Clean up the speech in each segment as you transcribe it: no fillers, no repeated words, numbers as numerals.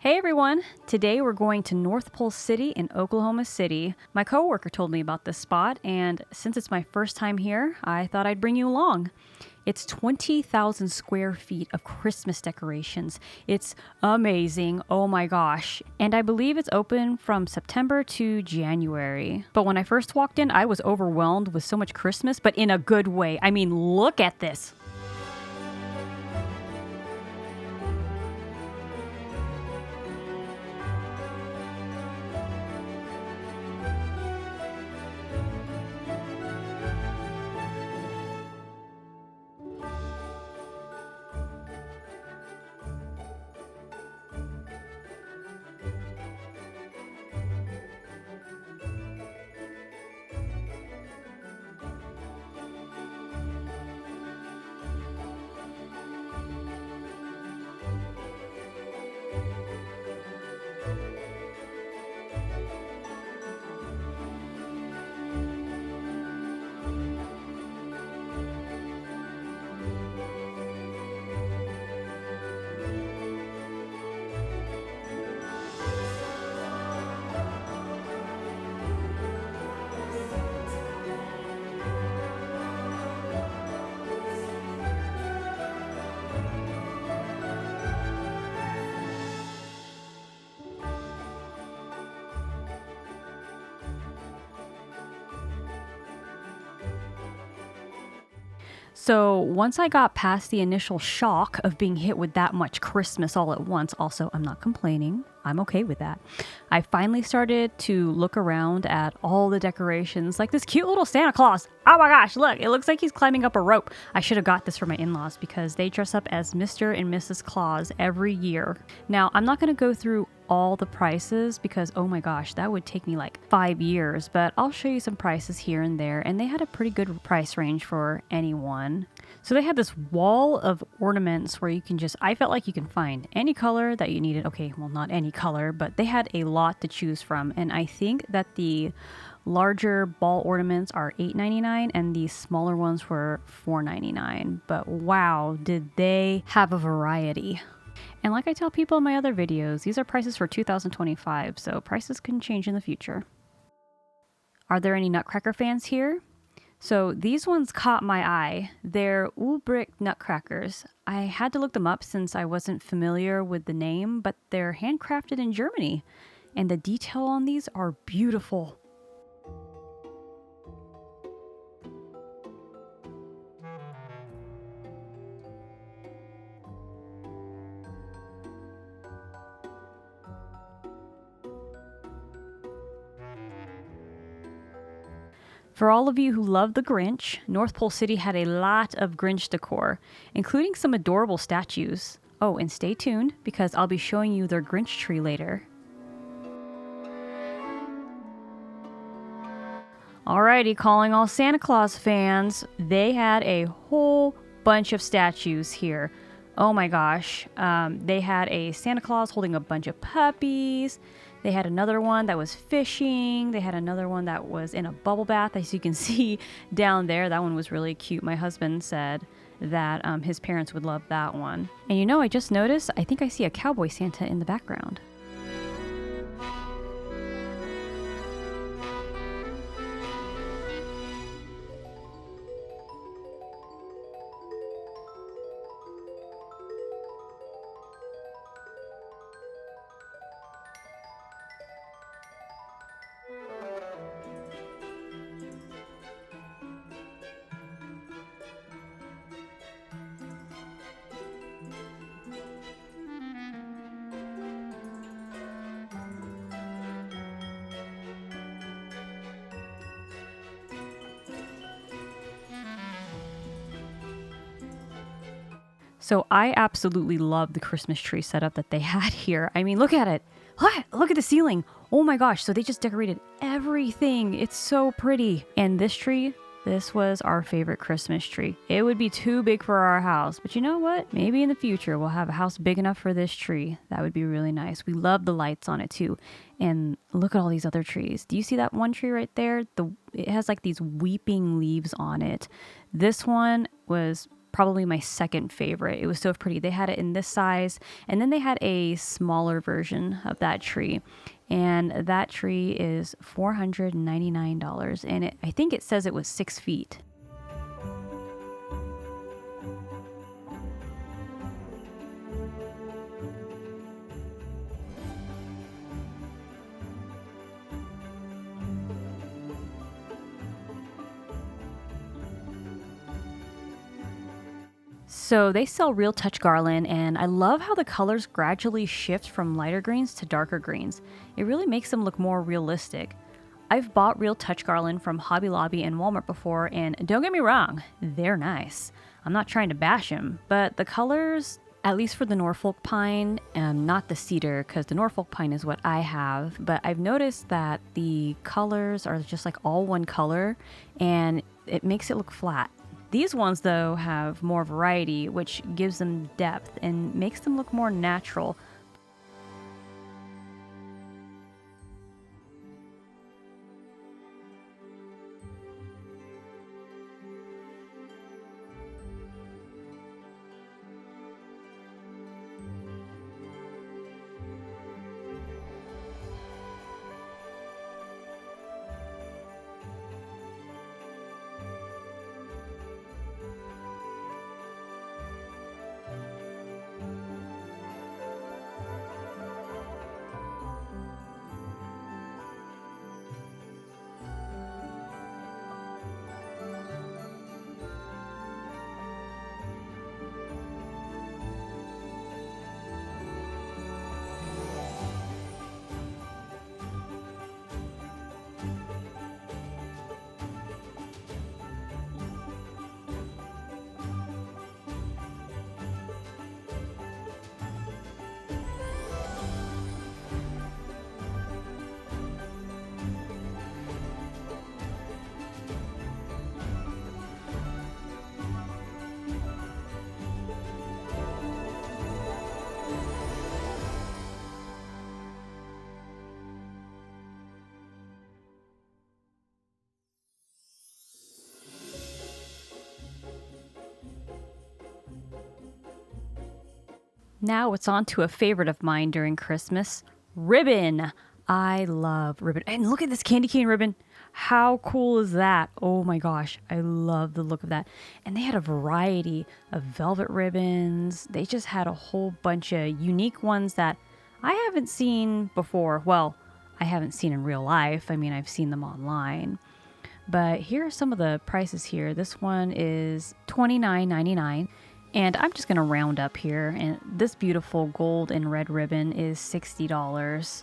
Hey everyone! Today we're going to North Pole City in Oklahoma City. My coworker told me about this spot, and since it's my first time here, I thought I'd bring you along. It's 20,000 square feet of Christmas decorations. It's amazing, oh my gosh. And I believe it's open from September to January. But when I first walked in, I was overwhelmed with so much Christmas, but in a good way. I mean, look at this! So once I got past the initial shock of being hit with that much Christmas all at once, also, I'm not complaining. I'm okay with that. I finally started to look around at all the decorations, like this cute little Santa Claus. Oh my gosh, look, it looks like he's climbing up a rope. I should have got this for my in-laws because they dress up as Mr. and Mrs. Claus every year. Now, I'm not going to go through all the prices because, oh my gosh, that would take me like 5 years, but I'll show you some prices here and there, and they had a pretty good price range for anyone. So they had this wall of ornaments where you can I felt like you can find any color that you needed. Okay, well, not any color, but they had a lot to choose from. And I think that the larger ball ornaments are $8.99 and the smaller ones were $4.99. But wow, did they have a variety. And like I tell people in my other videos, these are prices for 2025, so prices can change in the future. Are there any Nutcracker fans here? So these ones caught my eye. They're Ulbrich Nutcrackers. I had to look them up since I wasn't familiar with the name, but they're handcrafted in Germany, and the detail on these are beautiful. For all of you who love the Grinch, North Pole City had a lot of Grinch decor, including some adorable statues. Oh, and stay tuned because I'll be showing you their Grinch tree later. Alrighty, calling all Santa Claus fans. They had a whole bunch of statues here. Oh my gosh. They had a Santa Claus holding a bunch of puppies. They had another one that was fishing. They had another one that was in a bubble bath, as you can see down there. That one was really cute. My husband said that his parents would love that one. And you know, I just noticed, I think I see a cowboy Santa in the background. So I absolutely love the Christmas tree setup that they had here. I mean, look at it. Look at the ceiling. Oh my gosh. So they just decorated everything. It's so pretty. And this tree, this was our favorite Christmas tree. It would be too big for our house, but you know what? Maybe in the future we'll have a house big enough for this tree. That would be really nice. We love the lights on it too. And look at all these other trees. Do you see that one tree right there? It has like these weeping leaves on it. This one was probably my second favorite. It was so pretty. They had it in this size, and then they had a smaller version of that tree. And that tree is $499, and I think it says it was 6 feet. So they sell real touch garland, and I love how the colors gradually shift from lighter greens to darker greens. It really makes them look more realistic. I've bought real touch garland from Hobby Lobby and Walmart before, and don't get me wrong, they're nice. I'm not trying to bash them, but the colors, at least for the Norfolk pine, not the cedar, because the Norfolk pine is what I have, but I've noticed that the colors are just like all one color, and it makes it look flat. These ones, though, have more variety, which gives them depth and makes them look more natural. Now it's on to a favorite of mine during Christmas, ribbon. I love ribbon. And look at this candy cane ribbon. How cool is that? Oh my gosh, I love the look of that. And they had a variety of velvet ribbons. They just had a whole bunch of unique ones that I haven't seen before. Well, I haven't seen in real life. I mean, I've seen them online. But here are some of the prices here. This one is $29.99. And I'm just going to round up here. And this beautiful gold and red ribbon is $60.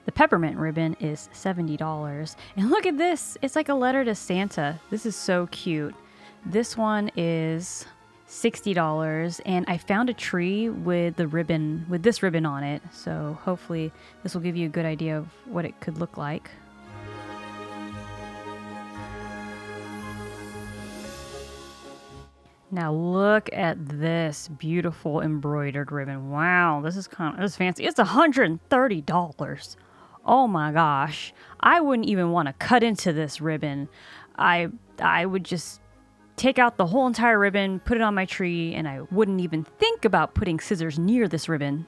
The peppermint ribbon is $70. And look at this. It's like a letter to Santa. This is so cute. This one is $60. And I found a tree with the ribbon, with this ribbon on it. So hopefully this will give you a good idea of what it could look like. Now look at this beautiful embroidered ribbon. Wow, this is fancy. It's $130. Oh my gosh. I wouldn't even want to cut into this ribbon. I would just take out the whole entire ribbon, put it on my tree, and I wouldn't even think about putting scissors near this ribbon.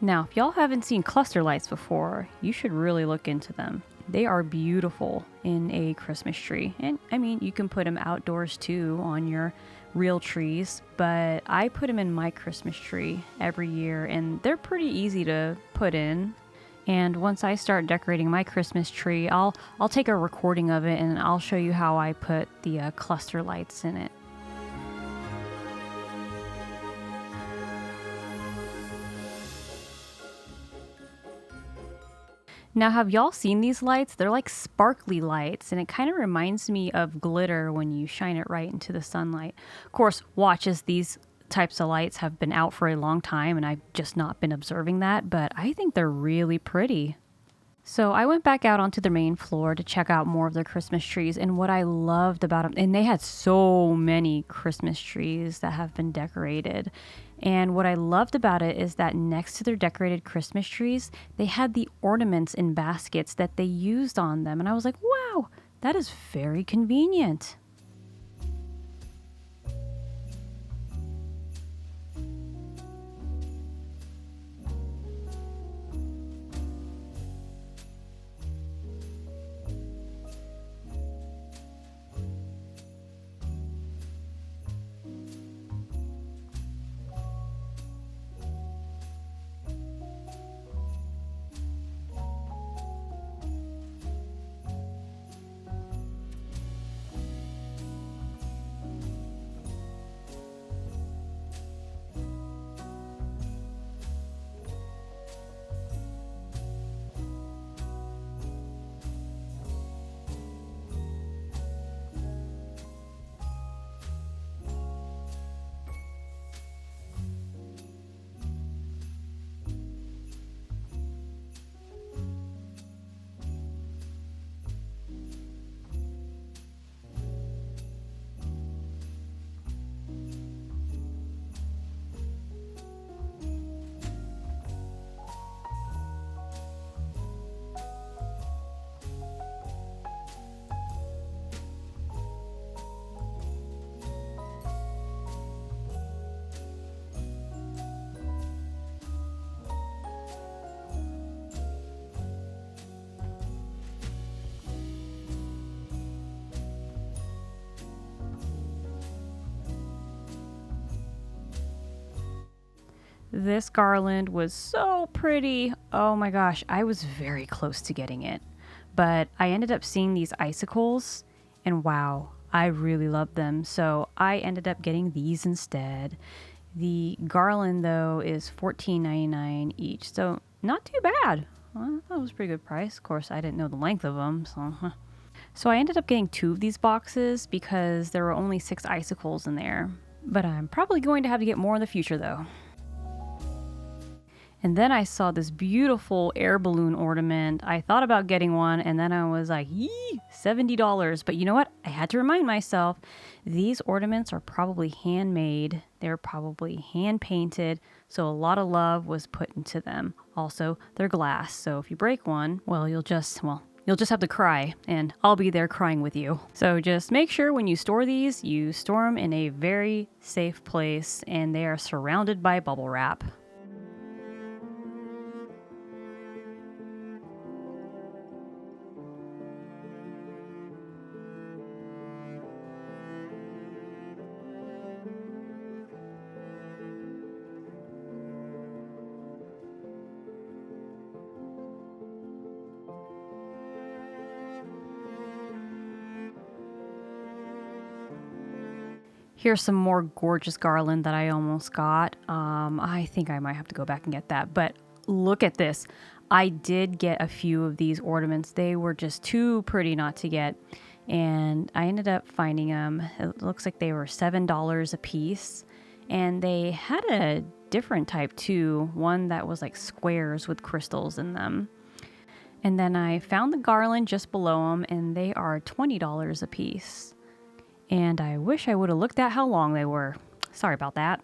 Now, if y'all haven't seen cluster lights before, you should really look into them. They are beautiful in a Christmas tree. And I mean, you can put them outdoors too on your real trees, but I put them in my Christmas tree every year, and they're pretty easy to put in. And once I start decorating my Christmas tree, I'll take a recording of it and I'll show you how I put the cluster lights in it. Now, have y'all seen these lights? They're like sparkly lights, and it kind of reminds me of glitter when you shine it right into the sunlight. Of course, watch as these types of lights have been out for a long time, and I've just not been observing that, but I think they're really pretty. So I went back out onto the main floor to check out more of their Christmas trees. And what I loved about them, and they had so many Christmas trees that have been decorated. And what I loved about it is that next to their decorated Christmas trees, they had the ornaments in baskets that they used on them. And I was like, wow, that is very convenient. This garland was so pretty. Oh my gosh, I was very close to getting it. But I ended up seeing these icicles, and wow, I really loved them. So I ended up getting these instead. The garland, though, is $14.99 each. So not too bad. Well, that was a pretty good price. Of course, I didn't know the length of them, so. So I ended up getting 2 of these boxes because there were only 6 icicles in there. But I'm probably going to have to get more in the future, though. And then I saw this beautiful air balloon ornament. I thought about getting one, and then I was like, yee, $70. But you know what? I had to remind myself, these ornaments are probably handmade. They're probably hand painted. So a lot of love was put into them. Also, they're glass. So if you break one, well, you'll just have to cry, and I'll be there crying with you. So just make sure when you store these, you store them in a very safe place, and they are surrounded by bubble wrap. Here's some more gorgeous garland that I almost got. I think I might have to go back and get that. But look at this. I did get a few of these ornaments. They were just too pretty not to get. And I ended up finding them. It looks like they were $7 a piece. And they had a different type too. One that was like squares with crystals in them. And then I found the garland just below them, and they are $20 a piece. And I wish I would have looked at how long they were. Sorry about that.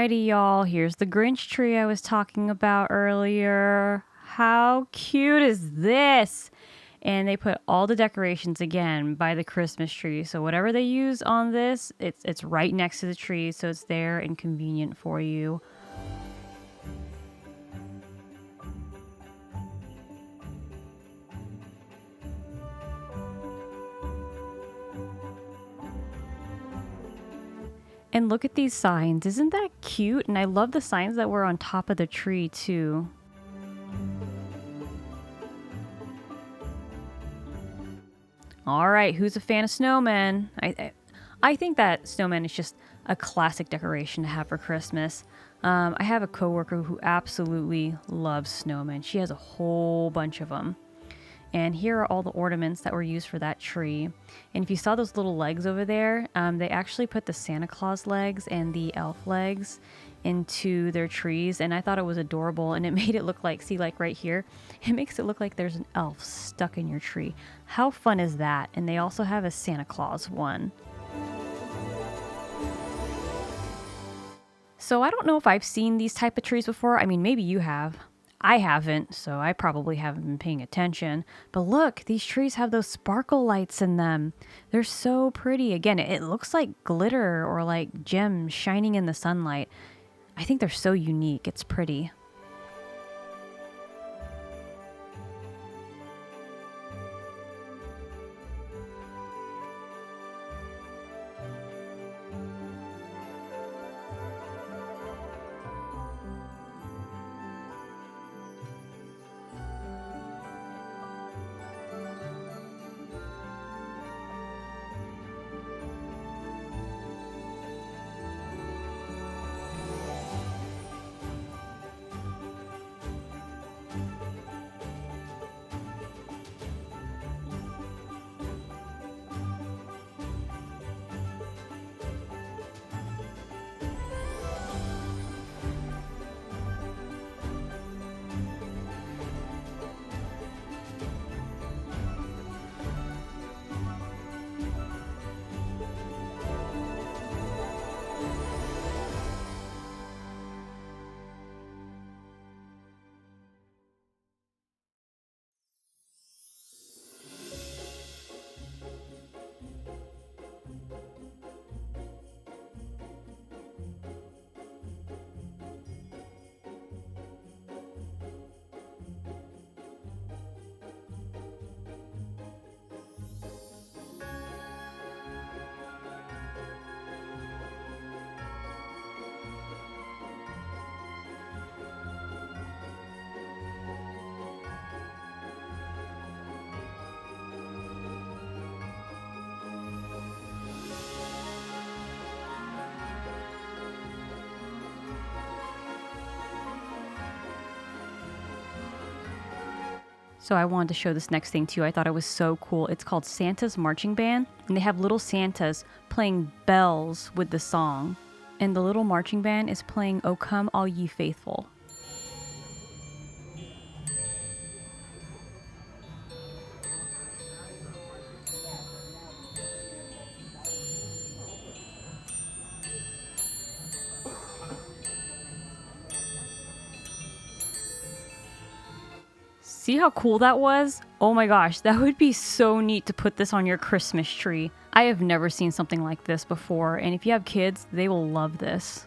Alrighty, y'all. Here's the Grinch tree I was talking about earlier. How cute is this? And they put all the decorations again by the Christmas tree. So whatever they use on this, it's right next to the tree, so it's there and convenient for you. And look at these signs. Isn't that cute? And I love the signs that were on top of the tree too. All right, who's a fan of snowmen? I think that snowman is just a classic decoration to have for Christmas. I have a coworker who absolutely loves snowmen. She has a whole bunch of them. And here are all the ornaments that were used for that tree. And if you saw those little legs over there, they actually put the Santa Claus legs and the elf legs into their trees. And I thought it was adorable. And it made it look like, see, like right here, it makes it look like there's an elf stuck in your tree. How fun is that? And they also have a Santa Claus one. So I don't know if I've seen these type of trees before. I mean, maybe you have. I haven't, so I probably haven't been paying attention. But look, these trees have those sparkle lights in them. They're so pretty. Again, it looks like glitter or like gems shining in the sunlight. I think they're so unique. It's pretty. So I wanted to show this next thing to you. I thought it was so cool. It's called Santa's Marching Band, and they have little Santas playing bells with the song. And the little marching band is playing "O Come All Ye Faithful." See how cool that was? Oh my gosh, that would be so neat to put this on your Christmas tree. I have never seen something like this before, and if you have kids, they will love this.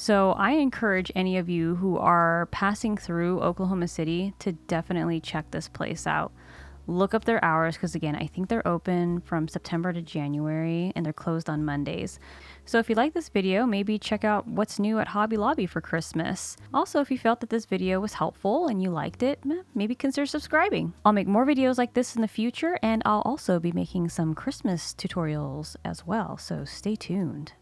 So I encourage any of you who are passing through Oklahoma City to definitely check this place out. Look up their hours because, again, I think they're open from September to January and they're closed on Mondays. So if you like this video, maybe check out what's new at Hobby Lobby for Christmas. Also, if you felt that this video was helpful and you liked it, maybe consider subscribing. I'll make more videos like this in the future, and I'll also be making some Christmas tutorials as well, so stay tuned.